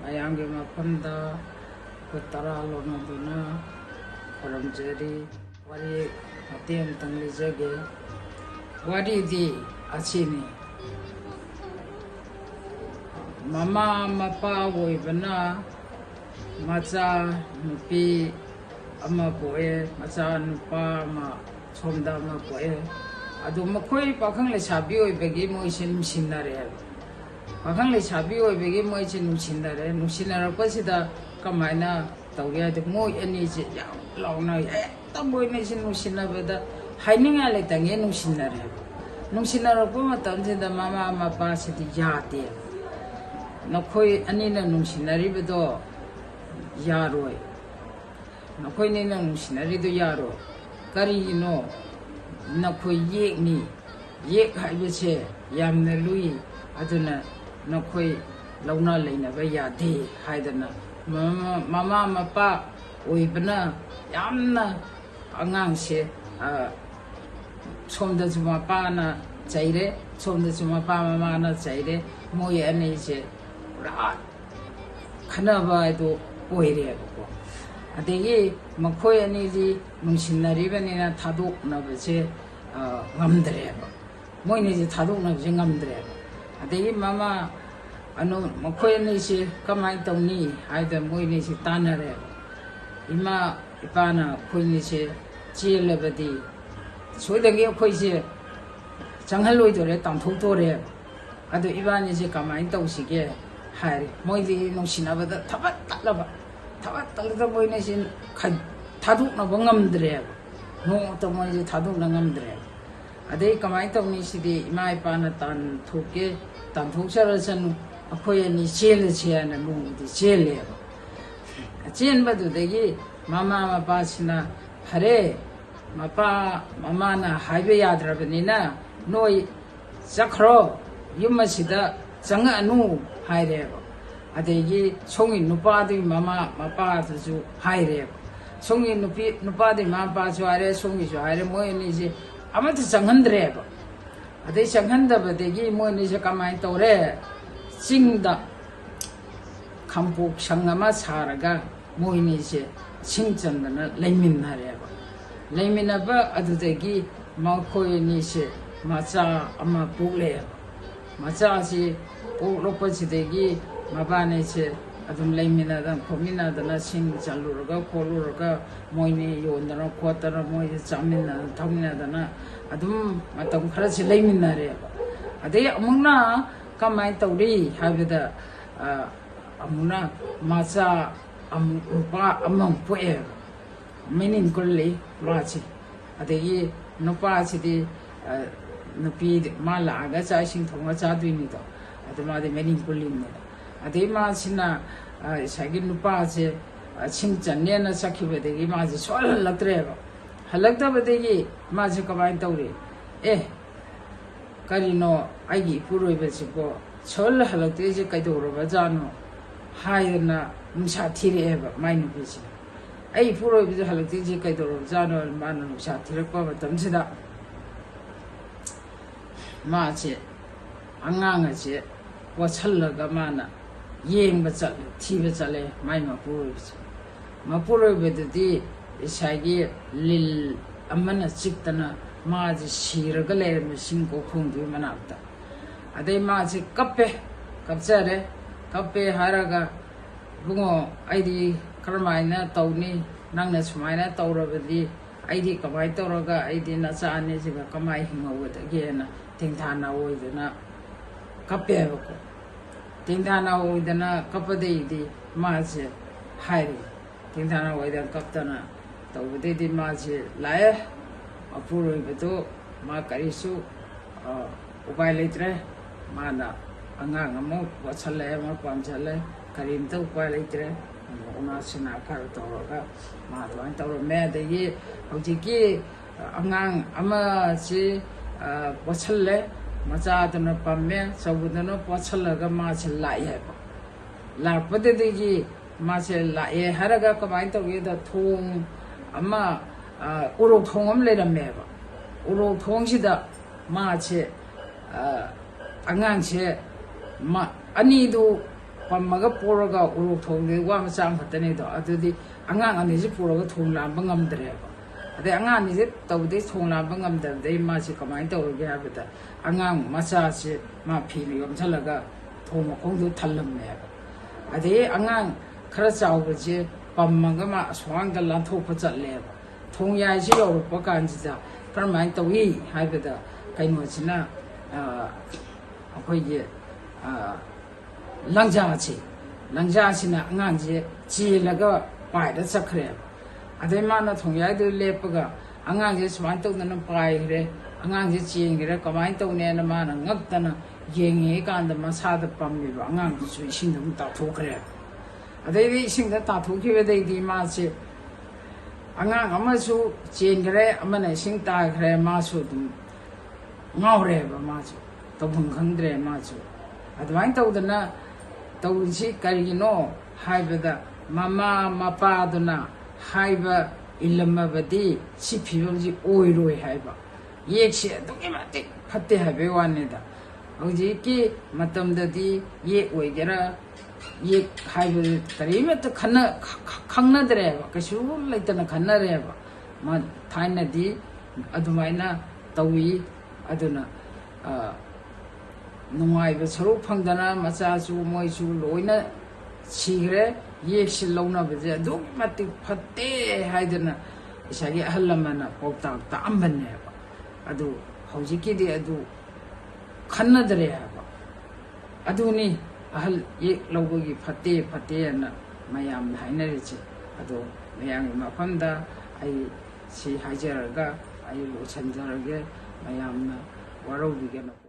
ꯃꯌꯥꯝꯒꯤ ꯃꯐꯝꯗ ꯇꯔꯥ ꯂꯣꯟꯅꯗꯨꯅ ꯈꯨꯔꯨꯝꯖꯔꯤ ꯋꯥꯔꯤ ꯃꯇꯦꯛ ꯑꯃꯇꯪ ꯂꯤꯖꯒꯦ ꯋꯥꯔꯤꯗꯤ ꯑꯁꯤꯅꯤ ꯃꯃꯥ ꯃꯄꯥ ꯑꯣꯏꯕꯅ ꯃꯆꯥ ꯅꯨꯄꯤ ꯑꯃ ꯄꯣꯛꯑꯦ ꯃꯆꯥ ꯅꯨꯄꯥ ꯑꯃ ꯁꯣꯝꯗ ꯑꯃ ꯄꯣꯛꯑꯦ ꯑꯗꯨ ꯃꯈꯣꯏ ꯄꯥꯈꯪ ꯂꯩꯁꯥꯕꯤ ꯑꯣꯏꯕꯒꯤ ꯃꯣꯏꯁꯦ ꯅꯨꯡꯁꯤꯅꯔꯦ ꯄꯥꯈꯪ ꯂꯩꯁꯥꯕꯤ ꯑꯣꯏꯕꯒꯤ ꯃꯣꯏꯁꯦ ꯅꯨꯡꯁꯤꯅꯔꯛꯄꯁꯤꯗ ꯀꯃꯥꯏꯅ ꯇꯧꯒꯦ ꯍꯥꯏꯗꯤ ꯃꯣꯏ ꯑꯅꯤꯁꯦ ꯌꯥꯝ ꯂꯥꯎꯅ ꯍꯦꯛꯇ ꯃꯣꯏꯅꯤꯁꯦ ꯅꯨꯡꯁꯤꯅꯕꯗ ꯍꯥꯏꯅꯤꯡꯉꯥꯏ ꯂꯩꯇꯉꯩ ꯅꯨꯡꯁꯤꯅꯔꯛꯄ ꯃꯇꯝꯁꯤꯗ ꯃꯃా ꯃꯄꯥꯁꯤꯗꯤ ꯌꯥꯗꯦ ꯅꯈꯣꯏ ꯑꯅꯤꯅ ꯅꯨꯡꯁꯤꯅꯔꯤꯕꯗꯣ ꯌꯥꯔꯣꯏ ꯅꯈꯣꯏꯅꯤꯅ ꯅꯨꯡꯁꯤꯅꯔꯤꯗꯣ ꯌꯥꯔꯣꯏ ꯀꯔꯤꯒꯤꯅꯣ नखोई येकनी येक हाइबसे यामना लुई अदुना नखोई लौना लेनबा यादे हाइदना ममा मपा ओइबना यामना अंगांगसे सोमदसु मपाना चाइरे सोमदसु मपा ममाना चाइरे मोय अनेसे पुरा खनबा दो ओइरेबको अदगी मखोय अनेजी नुंसिनरिबनिना थादोकनबसे ngamdreba moine ji thadokna je ngamdreba adegi mama anu mokhoy ni si kamai tawni haida moine si tanare ima ipana khoi ni se chelabadi soidagi khoi se changhal dore tamthok dore adu ibani se kamai tawsige haire moidi nungsinabada thabat talada moine si thadokna ngamdreba no to moine thadokna ngamdreba अदे कमाई तौनी सिदे इमा इपाना तान थोके तान थोक्सरसनु अखोय नि चेल छेना नुदी चेले chain बदुदगी मामा मपा सिना हरे Mopa ममाना highway याद्रबनिना नोय चखरो युमसिदा चंग अनु हाइरे अदेगी सोंगी नुपादि मामा मपा दुजु हाइरे सोंगी नुपादि मापा जो हाइरे सोंगी जो हाइरे मोय निजे अमत चंगंद्रेब अदे चंगंदबदेगी मोयनिसे कमाई तौरे चिंगद खंपोक संगमा सारगा मोयनिसे चिंगचंदना लेमिनरेब लेमिनब अदुदेगी मखोयनिसे मचा अमा पोलेब मचासी पोलोपसिदेगी मबानेसे अदुम लेमिनदन खोमिनदना सिंग चलुरगा खोलुरगा मोयनी योंदना खोतना मोय चामिना थमिनदना अदुम मतम खरसि लेमिनरे अदे अमुना कमाय तौरी हाबदा अमुना माचा अमुपा अमम पोए मेनिन कोल्ली माची अदेगी नुपासिदि नुपी मालागा चाइसिंग थोंगा चादुइनिदो अदमादि मेनिन कोल्लिने अदे मासिना सागी नुपासे सिंग चन्नेना सखिबदेगी मासे सोल हलक्त्रेबा हलक्तबदेगी मासे कमाय तौरे ए करिनो आइगी पुरोइबसिको सोल हलक्तेजे कैदोरबा जानो हायना नुसा थिरेबा माइ नुपिसे आई पुरोइबजे हलक्तेजे कैदोरबा जानो मानो नुसा थिरकपा मतमसिदा मासे अंगांगसे वछल्लगा माना येंग बचल थीब चले माइ मपुरोइबदुदी इसागी लिल अमना चिक्तना माजे सिरगा लेरम सिंको खोंदु मनाबता अदे माजे कपचरे कप्पे हारगा बुंगो आइदी करमाइना तौनी नंगना सुमाइना तौरबदी आइदी कमाइ तौरगा आइदी नचा अनेजिगा कमाइ हिंगवदगेना थिंथाना ओइदना कप्पेबको थिंथाना ओइदना कपदेदी माजे हाइरी थिंथाना ओइदना कप्तना तौबदेदी माजे लाए अपुरोइबदो मा करिसु उपाय लेत्रे माना अंगांग अमो वछले अमो पामछले करिमता उपाय लेत्रे उनासिना खर तौरगा मा दोइन तौर मेदगी हौजिकी अंगांग अमा से वछले मचादना पम्मे चौबदना पछलगा मासे लाए लापदेगी मासे लाए हरगा कमाइ तौगेदा थोंग अमा उरोक थोंग अम लेरमेबा उरोक थोंगसिदा मासे अंगांगसे मा अनिदु ꯄꯝꯃꯒ ꯄꯣꯔꯒ ꯎꯔꯣꯛ ꯊꯣꯡꯗꯦ ꯋꯥ ꯃꯆꯥ ꯑꯃꯈꯛꯇꯅꯤꯗꯣ ꯑꯗꯨꯗꯤ ꯑꯉꯥꯡ ꯑꯅꯤꯁꯤ ꯄꯨꯔꯒ ꯊꯣꯡ ꯂꯥꯟꯕ ꯉꯝꯗ꯭ꯔꯦꯕ ꯑꯗꯩ ꯑꯉꯥꯡ ꯑꯅꯤꯁꯤ ꯇꯧꯕꯗꯩ ꯊꯣꯡ ꯂꯥꯟꯕ ꯉꯝꯗꯕꯗꯩ ꯃꯥꯁꯤ ꯀꯃꯥꯏꯅ ꯇꯧꯔꯒꯦ ꯍꯥꯏꯕꯗ ꯑꯉꯥꯡ ꯃꯆꯥꯁꯤ ꯃꯥ ꯐꯤꯅ ꯌꯣꯝꯁꯤꯜꯂꯒ ꯊꯣꯡ ꯃꯈꯣꯡꯗꯨ ꯊꯜꯂꯝꯃꯦꯕ ꯑꯗꯩ ꯑꯉꯥꯡ ꯈꯔ ꯆꯥꯎꯕꯁꯦ ꯄꯝꯃꯒ ꯃꯥ ꯑꯁ꯭ꯋꯥꯡꯗ ꯂꯥꯟꯊꯣꯛꯄ ꯆꯠꯂꯦꯕ ꯊꯣꯡ ꯌꯥꯏꯁꯤ ꯌꯧꯔꯛꯄ ꯀꯥꯟꯁꯤꯗ ꯀꯔꯝꯍꯥꯏꯅ ꯇꯧꯏ ꯍꯥꯏꯕꯗ ꯀꯩꯅꯣꯁꯤꯅ ꯑꯩꯈꯣꯏꯒꯤ ꯂꯪꯖꯥꯁꯤꯅ ꯑꯉꯥꯡꯁꯦ ꯆꯦꯜꯂꯒ ꯄꯥꯏꯔ ꯆꯠꯈ꯭ꯔꯦꯕ ꯑꯗꯩ ꯃꯥꯅ ꯊꯣꯡꯌꯥꯏꯗꯨ ꯂꯦꯞꯄꯒ ꯑꯉꯥꯡꯁꯦ ꯁꯨꯃꯥꯏꯅ ꯇꯧꯗꯅ ꯄꯥꯏꯈ꯭ꯔꯦ ꯑꯉꯥꯡꯁꯦ ꯆꯦꯟꯈ꯭ꯔꯦ ꯀꯃꯥꯏꯅ ꯇꯧꯅꯦꯅ ꯃꯥꯅ ꯉꯛꯇꯅ ꯌꯦꯡꯉꯤꯀꯥꯟꯗ ꯃꯁꯥꯗ ꯄꯝꯃꯤꯕ ꯑꯉꯥꯡꯗꯨꯁꯨ ꯏꯁꯤꯡꯗ ꯑꯃꯨꯛ ꯇꯥꯎꯊꯣꯛꯈ꯭ꯔꯦꯕ ꯑꯗꯩꯗꯤ ꯏꯁꯤꯡꯗ ꯇꯥꯊꯣꯛꯈꯤꯕꯗꯩꯗꯤ ꯃꯥꯁꯦ ꯑꯉꯥꯡ ꯑꯃꯁꯨ ꯆꯦꯟꯈ꯭ꯔꯦ ꯑꯃꯅ ꯏꯁꯤꯡ ꯇꯥꯈ꯭ꯔꯦ ꯃꯥꯁꯨ ꯑꯗꯨꯝ ꯉꯥꯎꯔꯦꯕ ꯃꯥꯁꯨ ꯇꯧꯐꯝ ꯈꯪꯗ꯭ꯔꯦ ꯃꯥꯁꯨ ꯑꯗꯨꯃꯥꯏꯅ ꯇꯧꯗꯅ ꯇꯧꯔꯤꯁꯤ ꯀꯔꯤꯒꯤꯅꯣ ꯍꯥꯏꯕꯗ ꯃꯃꯥ ꯃꯄꯥꯗꯨꯅ ꯍꯥꯏꯕ ꯏꯜꯂꯝꯃꯕꯗꯤ ꯁꯤ ꯐꯤꯕꯝꯁꯤ ꯑꯣꯏꯔꯣꯏ ꯍꯥꯏꯕ ꯌꯦꯛꯁꯤ ꯑꯗꯨꯛꯀꯤ ꯃꯇꯤꯛ ꯐꯠꯇꯦ ꯍꯥꯏꯕꯒꯤ ꯋꯥꯅꯤꯗ ꯍꯧꯖꯤꯛꯀꯤ ꯃꯇꯝꯗꯗꯤ ꯌꯦꯛ ꯑꯣꯏꯒꯦꯔꯥ ꯌꯦꯛ ꯍꯥꯏꯕꯗꯤ ꯀꯔꯤꯃꯠꯇ ꯈꯪꯅꯗ꯭ꯔꯦꯕ ꯀꯩꯁꯨ ꯂꯩꯇꯅ ꯈꯟꯅꯔꯦꯕ ꯊꯥꯏꯅꯗꯤ ꯑꯗꯨꯃꯥꯏꯅ ꯇꯧꯏ ꯑꯗꯨꯅ ꯅꯨꯡꯉꯥꯏꯕ ꯁꯔꯨꯛ ꯐꯪꯗꯅ ꯃꯆꯥꯁꯨ ꯃꯣꯏꯁꯨ ꯂꯣꯏꯅ ꯁꯤꯈ꯭ꯔꯦ ꯌꯦꯛꯁꯤ ꯂꯧꯅꯕꯁꯦ ꯑꯗꯨꯛꯀꯤ ꯃꯇꯤꯛ ꯐꯠꯇꯦ ꯍꯥꯏꯗꯅ ꯉꯁꯥꯏꯒꯤ ꯑꯍꯜ ꯂꯃꯟꯅ ꯄꯥꯎꯇꯥꯛ ꯇꯥꯛꯑꯝꯕꯅꯦꯕ ꯑꯗꯨ ꯍꯧꯖꯤꯛꯀꯤꯗꯤ ꯑꯗꯨ ꯈꯟꯅꯗ꯭ꯔꯦ ꯍꯥꯏꯕ ꯑꯗꯨꯅꯤ ꯑꯍꯜ ꯌꯦꯛ ꯂꯧꯕꯒꯤ ꯐꯠꯇꯦ ꯐꯠꯇꯦꯅ ꯃꯌꯥꯝꯅ ꯍꯥꯏꯅꯔꯤꯁꯦ ꯑꯗꯣ ꯃꯌꯥꯝꯒꯤ ꯃꯐꯝꯗ ꯑꯩ ꯁꯤ ꯍꯥꯏꯖꯔꯒ ꯑꯩ ꯂꯣꯏꯁꯤꯟꯖꯔꯒꯦ ꯃꯌꯥꯝꯅ ꯋꯥꯔꯧꯕꯤꯒꯅꯨ